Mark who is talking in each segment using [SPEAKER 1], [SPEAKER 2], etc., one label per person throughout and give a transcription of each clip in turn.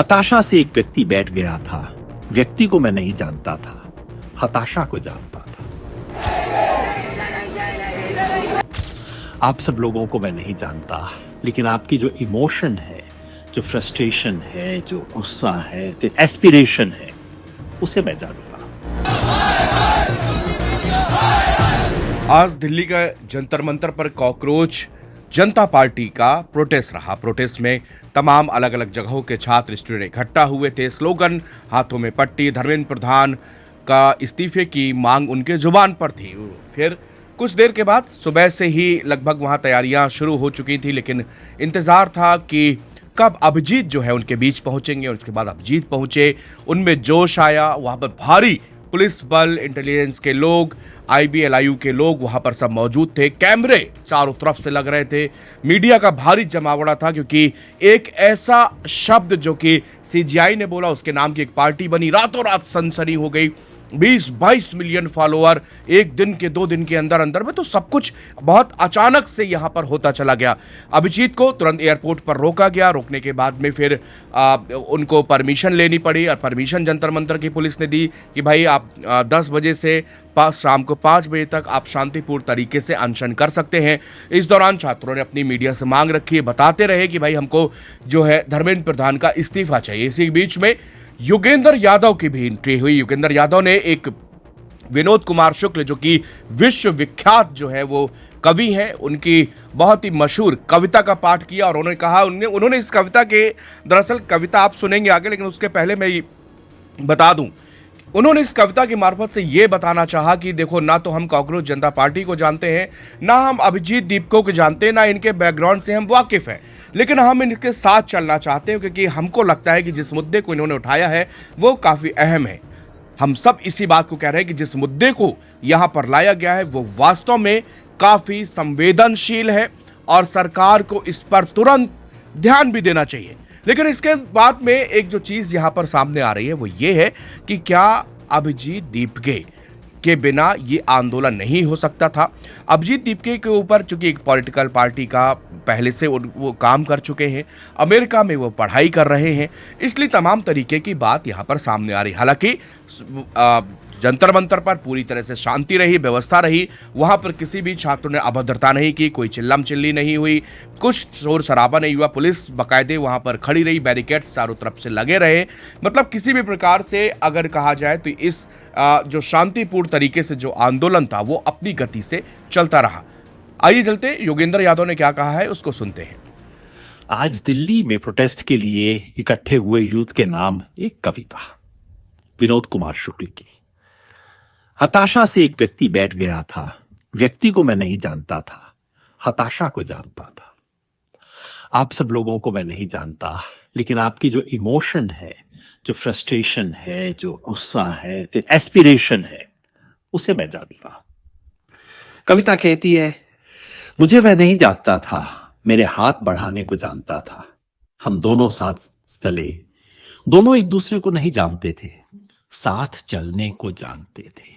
[SPEAKER 1] हताशा से एक व्यक्ति बैठ गया था। व्यक्ति को मैं नहीं जानता था, हताशा को जानता था। आप सब लोगों को मैं नहीं जानता, लेकिन आपकी जो इमोशन है, जो फ्रस्ट्रेशन है, जो गुस्सा है, जो एस्पिरेशन है, उसे मैं जानूंगा।
[SPEAKER 2] आज दिल्ली का जंतर मंतर पर कॉकरोच जनता पार्टी का प्रोटेस्ट रहा। प्रोटेस्ट में तमाम अलग अलग जगहों के छात्र स्टूडेंट इकट्ठा हुए थे। स्लोगन, हाथों में पट्टी, धर्मेंद्र प्रधान का इस्तीफे की मांग उनके जुबान पर थी। फिर कुछ देर के बाद सुबह से ही लगभग वहां तैयारियां शुरू हो चुकी थी, लेकिन इंतजार था कि कब अभिजीत जो है उनके बीच पहुंचेंगे। और उसके बाद अभिजीत पहुंचे, उनमें जोश आया। वहां पर भारी पुलिस बल, इंटेलिजेंस के लोग, IBLIU के लोग वहां पर सब मौजूद थे। कैमरे चारों तरफ से लग रहे थे। मीडिया का भारी जमावड़ा था, क्योंकि एक ऐसा शब्द जो कि CGI ने बोला, उसके नाम की एक पार्टी बनी, रातों रात सनसनी हो गई। 20-22 मिलियन फॉलोअर एक दिन के 2 दिन के अंदर अंदर में, तो सब कुछ बहुत अचानक से यहां पर होता चला गया। अभिजीत को तुरंत एयरपोर्ट पर रोका गया। रोकने के बाद में फिर उनको परमिशन लेनी पड़ी, और परमिशन जंतर मंतर की पुलिस ने दी कि भाई आप 10 बजे से शाम को 5 बजे तक आप शांतिपूर्ण तरीके से अनशन कर सकते हैं। इस दौरान छात्रों ने अपनी मीडिया से मांग रखी, बताते रहे कि भाई हमको जो है धर्मेंद्र प्रधान का इस्तीफा चाहिए। इसी बीच में योगेंद्र यादव की भी एंट्री हुई। योगेंद्र यादव ने एक विनोद कुमार शुक्ल, जो कि विश्व विख्यात जो है वो कवि हैं, उनकी बहुत ही मशहूर कविता का पाठ किया। और उन्होंने कहा, उन्होंने इस कविता के, दरअसल कविता आप सुनेंगे आगे, लेकिन उसके पहले मैं ये बता दूं, उन्होंने इस कविता की मार्फत से ये बताना चाहा कि देखो, ना तो हम कॉकरोच जनता पार्टी को जानते हैं, ना हम अभिजीत दीपको को जानते हैं, ना इनके बैकग्राउंड से हम वाकिफ हैं, लेकिन हम इनके साथ चलना चाहते हैं, क्योंकि हमको लगता है कि जिस मुद्दे को इन्होंने उठाया है वो काफ़ी अहम है। हम सब इसी बात को कह रहे हैं कि जिस मुद्दे को यहाँ पर लाया गया है वो वास्तव में काफ़ी संवेदनशील है, और सरकार को इस पर तुरंत ध्यान भी देना चाहिए। लेकिन इसके बाद में एक जो चीज़ यहाँ पर सामने आ रही है वो ये है कि क्या अभिजीत दीपके के बिना ये आंदोलन नहीं हो सकता था। अभिजीत दीपके के ऊपर चूंकि एक पॉलिटिकल पार्टी का पहले से वो काम कर चुके हैं, अमेरिका में वो पढ़ाई कर रहे हैं, इसलिए तमाम तरीके की बात यहाँ पर सामने आ रही। हालांकि जंतर मंतर पर पूरी तरह से शांति रही, व्यवस्था रही, वहाँ पर किसी भी छात्र ने अभद्रता नहीं की, कोई चिल्लम चिल्ली नहीं हुई, कुछ शोर शराबा नहीं हुआ। पुलिस बाकायदे वहाँ पर खड़ी रही, बैरिकेड्स चारों तरफ से लगे रहे। मतलब किसी भी प्रकार से अगर कहा जाए तो इस जो शांतिपूर्ण तरीके से जो आंदोलन था वो अपनी गति से चलता रहा। आइए चलते, योगेंद्र यादव ने क्या कहा है उसको सुनते हैं।
[SPEAKER 1] आज दिल्ली में प्रोटेस्ट के लिए इकट्ठे हुए यूथ के नाम एक कविता, विनोद कुमार शुक्ल की। हताशा से एक व्यक्ति बैठ गया था। व्यक्ति को मैं नहीं जानता था, हताशा को जानता था। आप सब लोगों को मैं नहीं जानता, लेकिन आपकी जो इमोशन है, जो फ्रस्ट्रेशन है, जो गुस्सा है, जो एस्पिरेशन है, उसे मैं जानता। कविता कहती है, मुझे वह नहीं जानता था, मेरे हाथ बढ़ाने को जानता था। हम दोनों साथ चले, दोनों एक दूसरे को नहीं जानते थे, साथ चलने को जानते थे।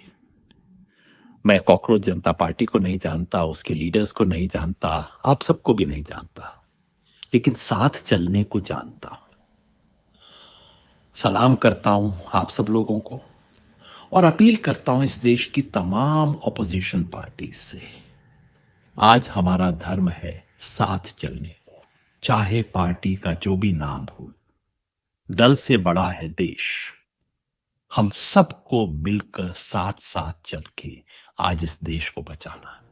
[SPEAKER 1] मैं कॉकरोच जनता पार्टी को नहीं जानता, उसके लीडर्स को नहीं जानता, आप सबको भी नहीं जानता, लेकिन साथ चलने को जानता हूं। सलाम करता हूं आप सब लोगों को, और अपील करता हूं इस देश की तमाम ऑपोजिशन पार्टी से, आज हमारा धर्म है साथ चलने को, चाहे पार्टी का जो भी नाम हो। दल से बड़ा है देश, हम सबको मिलकर साथ साथ चल के आज इस देश को बचाना है।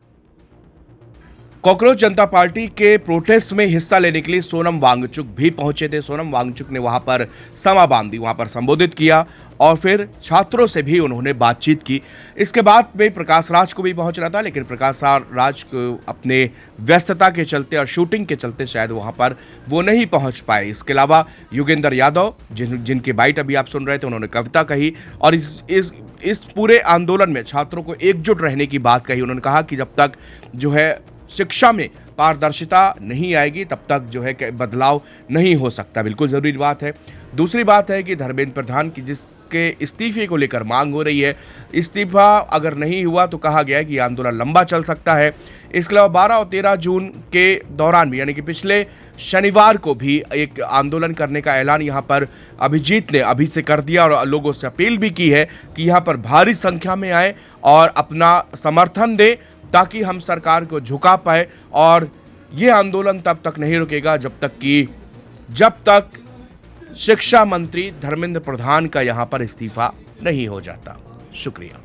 [SPEAKER 2] कॉकरोच जनता पार्टी के प्रोटेस्ट में हिस्सा लेने के लिए सोनम वांगचुक भी पहुंचे थे। सोनम वांगचुक ने वहां पर समा बांधी, वहां पर संबोधित किया, और फिर छात्रों से भी उन्होंने बातचीत की। इसके बाद में प्रकाश राज को भी पहुंचना था, लेकिन प्रकाश राज को अपने व्यस्तता के चलते और शूटिंग के चलते शायद वहां पर वो नहीं पहुंच पाए। इसके अलावा योगेंद्र यादव, जिनकी बाइट अभी आप सुन रहे थे, उन्होंने कविता कही, और इस पूरे आंदोलन में छात्रों को एकजुट रहने की बात कही। उन्होंने कहा कि जब तक जो है शिक्षा में पारदर्शिता नहीं आएगी तब तक जो है कि बदलाव नहीं हो सकता। बिल्कुल ज़रूरी बात है। दूसरी बात है कि धर्मेंद्र प्रधान की जिसके इस्तीफे को लेकर मांग हो रही है, इस्तीफा अगर नहीं हुआ तो कहा गया है कि आंदोलन लंबा चल सकता है। इसके अलावा 12 और 13 जून के दौरान भी, यानी कि पिछले शनिवार को भी एक आंदोलन करने का ऐलान यहाँ पर अभिजीत ने अभी से कर दिया और लोगों से अपील भी की है कि यहाँ पर भारी संख्या में आए और अपना समर्थन दें ताकि हम सरकार को झुका पाए। और ये आंदोलन तब तक नहीं रुकेगा जब तक शिक्षा मंत्री धर्मेंद्र प्रधान का यहाँ पर इस्तीफा नहीं हो जाता। शुक्रिया।